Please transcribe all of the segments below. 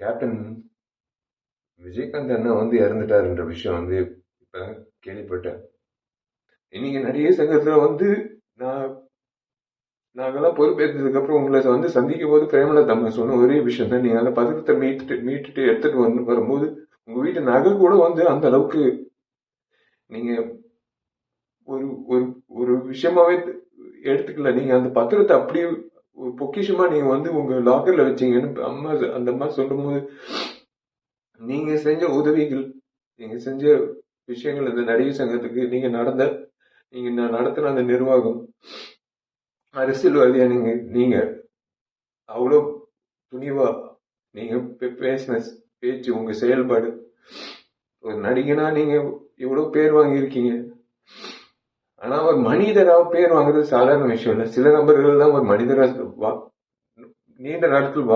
Captain Vijayakanth அண்ணா வந்து இறந்துட்டாருன்ற விஷயம் வந்து இப்ப கேள்விப்பட்டேன். இன்னைக்கு நடிகர் சங்கத்துல வந்து நான் நாங்கெல்லாம் பொறுப்பேற்றதுக்கு அப்புறம் உங்களை வந்து சந்திக்கும் போது பிரேமலதா அம்மா சொன்ன ஒரே விஷயம் தான், நீங்க அந்த பதக்கத்தை மீட்டுட்டு எடுத்துட்டு வரும்போது உங்க வீட்டு நகை கூட வந்து அந்த அளவுக்கு நீங்க ஒரு ஒரு ஒரு விஷயமாவே எடுத்துக்கல. நீங்க அந்த பத்திரத்தை அப்படியே ஒரு பொக்கிஷமா நீங்க வந்து உங்க லாக்கர்ல வச்சீங்கன்னு அம்மா அந்த அம்மா சொல்லும் போது, நீங்க செஞ்ச உதவிகள், நீங்க செஞ்ச விஷயங்கள், இந்த நடிகர் சங்கத்துக்கு நீங்க நடத்தின அந்த நிர்வாகம், அரசியல்வாதியா நீங்க நீங்க அவ்வளவு துணிவா நீங்க பேசின பேச்சு, உங்க செயல்பாடு, ஒரு நடிகனா நீங்க இவ்வளவு பேர் வாங்கியிருக்கீங்க. ஆனா ஒரு மனிதரா பேர் வாங்குறது சாதாரண விஷயம் இல்ல. சில நபர்கள் தான் ஒரு மனிதரா நீண்ட நாட்கள்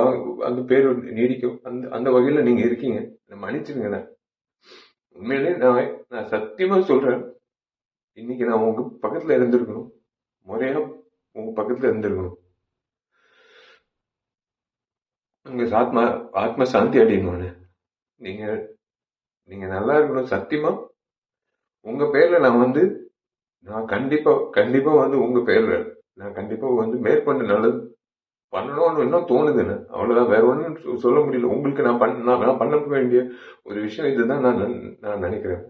அந்த பேர் நீடிக்கும். அந்த அந்த வகையில நீங்க இருக்கீங்க. மன்னிச்சிருங்க. உண்மையிலே நான் சத்தியமா சொல்றேன், இன்னைக்கு நான் உங்க பக்கத்துல இருந்திருக்கணும். முறையா உங்க பக்கத்துல இருந்திருக்கணும். உங்க ஆத்ம சாந்தி அடையணும். நீங்க நீங்க நல்லா இருக்கணும். சத்தியமா உங்க பேர்ல நான் கண்டிப்பா கண்டிப்பா வந்து உங்க பேர்ல நான் கண்டிப்பா வந்து மேற்கொண்டு நல்லது பண்ணணும்னு இன்னும் தோணுதுன்னு. அவ்வளவுதான், வேற ஒன்றும் சொல்ல முடியல. உங்களுக்கு நான் பண்ண வேண்டிய ஒரு விஷயம் இதுதான் நான் நினைக்கிறேன்.